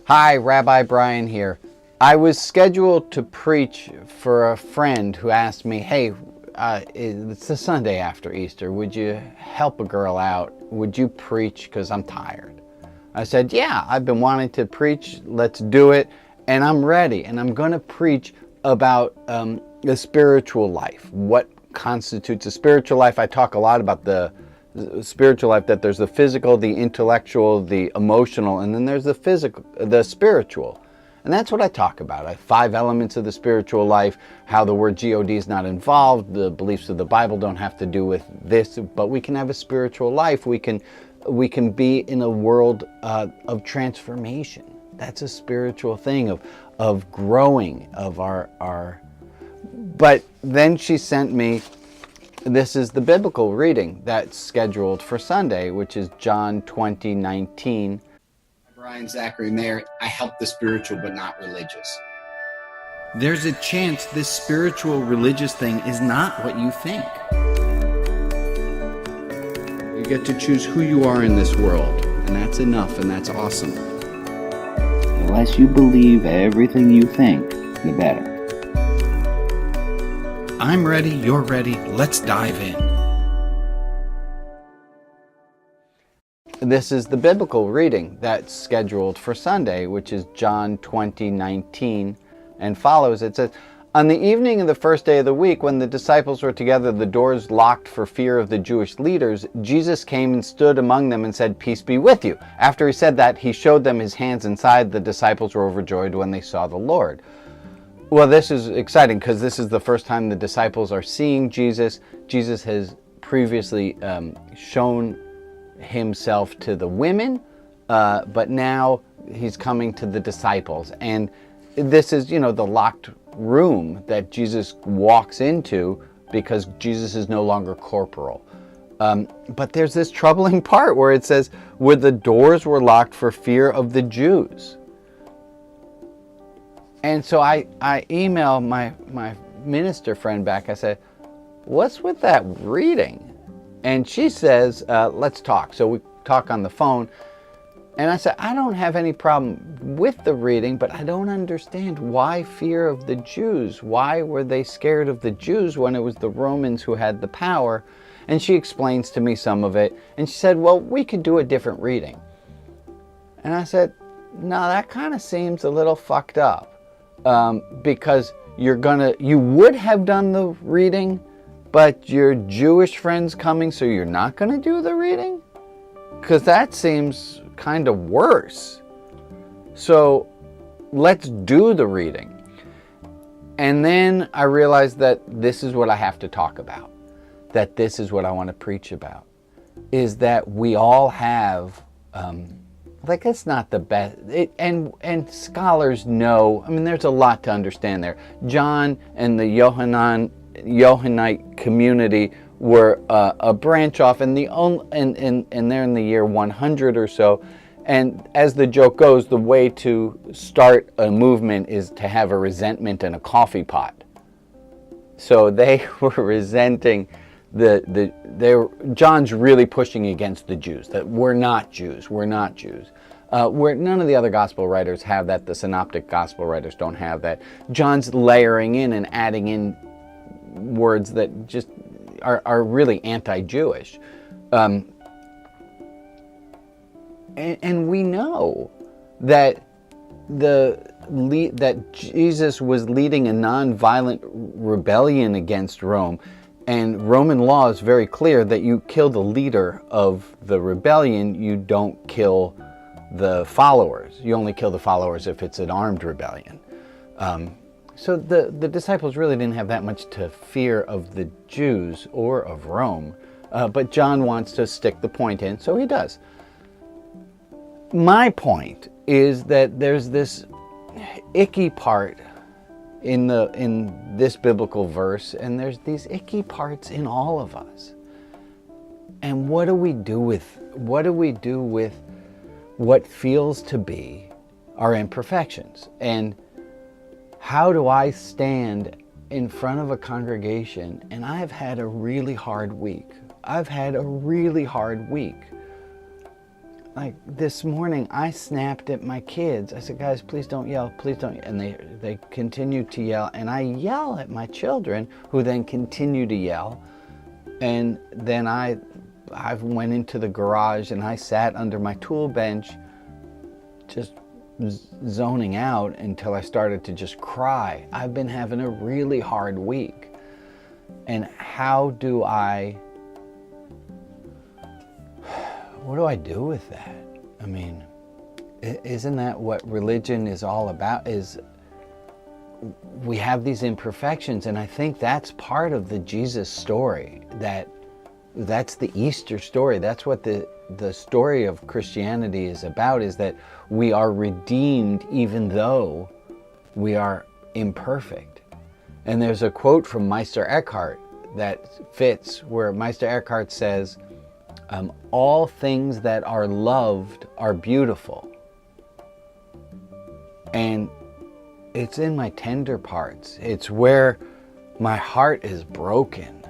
Hi, Rabbi Brian here. I was scheduled to preach for a friend who asked me, hey, it's the Sunday after Easter. Would you help a girl out? Would you preach? Because I'm tired. I said, yeah, I've been wanting to preach. Let's do it. And I'm ready. And I'm going to preach about the spiritual life. What constitutes a spiritual life? I talk a lot about the spiritual life, that there's the physical, the intellectual, the emotional, and then there's the spiritual. And that's what I talk about. 5 elements of the spiritual life, how the word God is not involved, the beliefs of the Bible don't have to do with this, but we can have a spiritual life. We can be in a world of transformation. That's a spiritual thing, of growing, of our. But then she sent me, this is the biblical reading that's scheduled for Sunday, which is John 20:19. Brian Zachary Mayer, I help the spiritual but not religious. There's a chance this spiritual religious thing is not what you think. You get to choose who you are in this world, and that's enough, and that's awesome. The less you believe everything you think, the better. I'm ready, you're ready, let's dive in. This is the biblical reading that's scheduled for Sunday, which is John 20:19 and follows. It says, on the evening of the first day of the week, when the disciples were together, the doors locked for fear of the Jewish leaders, Jesus came and stood among them and said, peace be with you. After he said that, he showed them his hands and side. The disciples were overjoyed when they saw the Lord. Well, this is exciting because this is the first time the disciples are seeing Jesus. Jesus has previously shown himself to the women, but now he's coming to the disciples. And this is, the locked room that Jesus walks into because Jesus is no longer corporal. But there's this troubling part where it says, where the doors were locked for fear of the Jews. And so I emailed my minister friend back. I said, what's with that reading? And she says, let's talk. So we talk on the phone. And I said, I don't have any problem with the reading, but I don't understand why fear of the Jews. Why were they scared of the Jews when it was the Romans who had the power? And she explains to me some of it. And she said, well, we could do a different reading. And I said, no, that kind of seems a little fucked up. Because you would have done the reading, but your Jewish friend's coming, so you're not going to do the reading? Because that seems kind of worse. So let's do the reading. And then I realized that this is what I have to talk about. That this is what I want to preach about. Is that we all have... it's not the best, and scholars know, there's a lot to understand there. John and the Johannite community were a branch off, and they're in the year 100 or so. And as the joke goes, the way to start a movement is to have a resentment in a coffee pot. So they were resenting John's really pushing against the Jews, that we're not Jews. Where none of the other gospel writers have that. The synoptic gospel writers don't have that. John's layering in and adding in words that just are really anti-Jewish. And we know that that Jesus was leading a non-violent rebellion against Rome. And Roman law is very clear that you kill the leader of the rebellion, you don't kill the followers. You only kill the followers if it's an armed rebellion. So the disciples really didn't have that much to fear of the Jews or of Rome. But John wants to stick the point in, so he does. My point is that there's this icky part in this biblical verse, and there's these icky parts in all of us. And what do we do with what feels to be our imperfections? And how do I stand in front of a congregation, and I've had a really hard week. like this morning, I snapped at my kids. I said, guys, please don't yell, please don't. And they continued to yell. And I yell at my children, who then continue to yell. And then I went into the garage and I sat under my tool bench, just zoning out until I started to just cry. I've been having a really hard week. And what do I do with that? I mean, isn't that what religion is all about? Is we have these imperfections, and I think that's part of the Jesus story. That's the Easter story. That's what the story of Christianity is about, is that we are redeemed even though we are imperfect. And there's a quote from Meister Eckhart that fits, where Meister Eckhart says, all things that are loved are beautiful. And it's in my tender parts. It's where my heart is broken,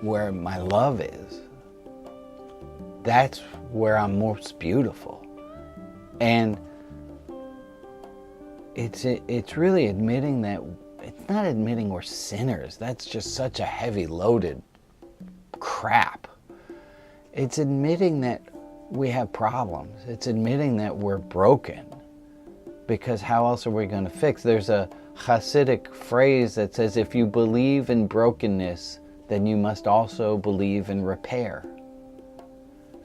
where my love is. That's where I'm most beautiful. And it's really admitting that, it's not admitting we're sinners. That's just such a heavy loaded crap. It's admitting that we have problems. It's admitting that we're broken, because how else are we going to fix? There's a Hasidic phrase that says, if you believe in brokenness, then you must also believe in repair.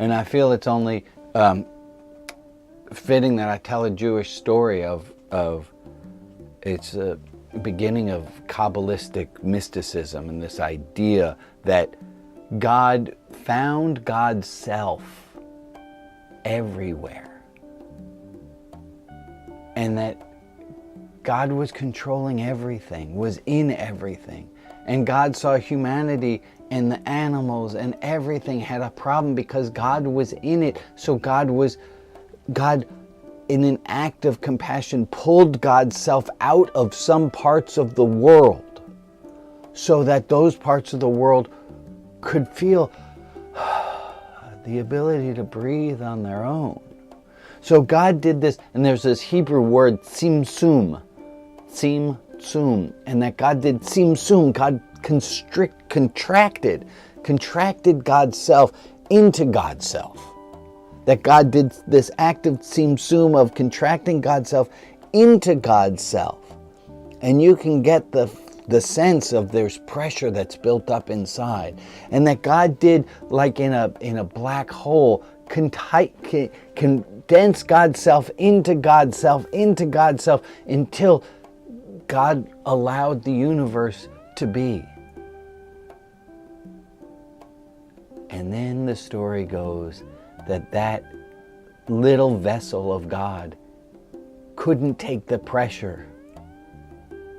And I feel it's only fitting that I tell a Jewish story of it's a beginning of Kabbalistic mysticism, and this idea that God found God's self everywhere, and that God was controlling everything, was in everything, and God saw humanity and the animals and everything had a problem because God was in it. So God in an act of compassion pulled God's self out of some parts of the world so that those parts of the world could feel the ability to breathe on their own. So God did this, and there's this Hebrew word tzimtzum, and that God did tzimtzum. God contracted God's self into God's self. That God did this act of tzimtzum, of contracting God's self into God's self. And you can get the sense of there's pressure that's built up inside. And that God did, like in a black hole, condense God's self into God's self, into God's self, until God allowed the universe to be. And then the story goes that little vessel of God couldn't take the pressure.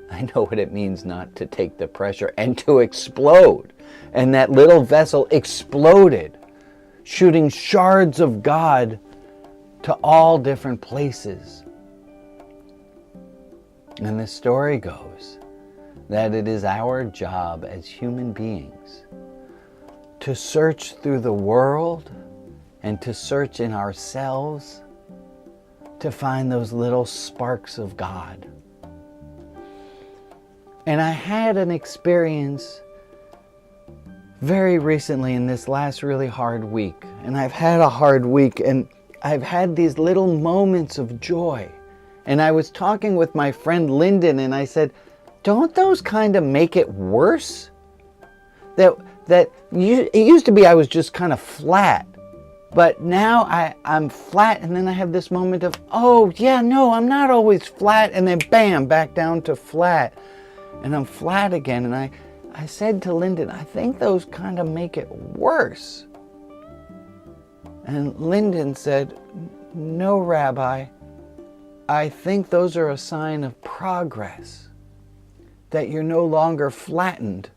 I know what it means not to take the pressure and to explode. And that little vessel exploded, shooting shards of God to all different places. And the story goes that it is our job as human beings to search through the world and to search in ourselves to find those little sparks of God. And I had an experience very recently in this last really hard week. And I've had a hard week, and I've had these little moments of joy. And I was talking with my friend Lyndon, and I said, don't those kind of make it worse? It used to be I was just kind of flat. But now I'm flat, and then I have this moment of, oh yeah, no, I'm not always flat, and then bam, back down to flat. And I'm flat again, and I said to Lyndon, I think those kind of make it worse. And Lyndon said, no, Rabbi, I think those are a sign of progress, that you're no longer flattened,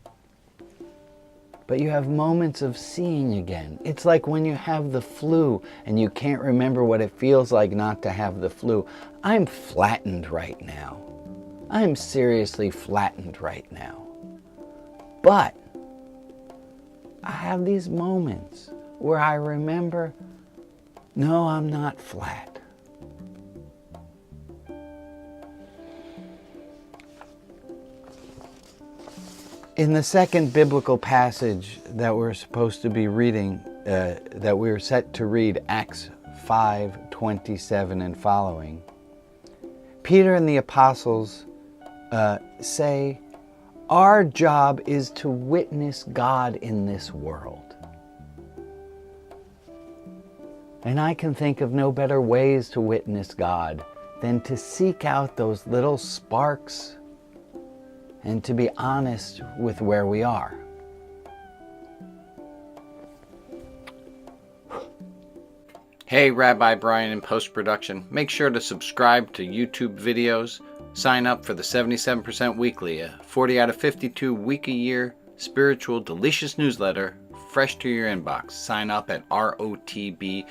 but you have moments of seeing again. It's like when you have the flu and you can't remember what it feels like not to have the flu. I'm flattened right now. I'm seriously flattened right now. But I have these moments where I remember, no, I'm not flat. In the second biblical passage that we're supposed to be reading, that we're set to read, Acts 5:27 and following, Peter and the apostles say, our job is to witness God in this world. And I can think of no better ways to witness God than to seek out those little sparks and to be honest with where we are. Hey, Rabbi Brian in post-production. Make sure to subscribe to YouTube videos. Sign up for the 77% Weekly, a 40 out of 52 week a year spiritual delicious newsletter fresh to your inbox. Sign up at rotb.org.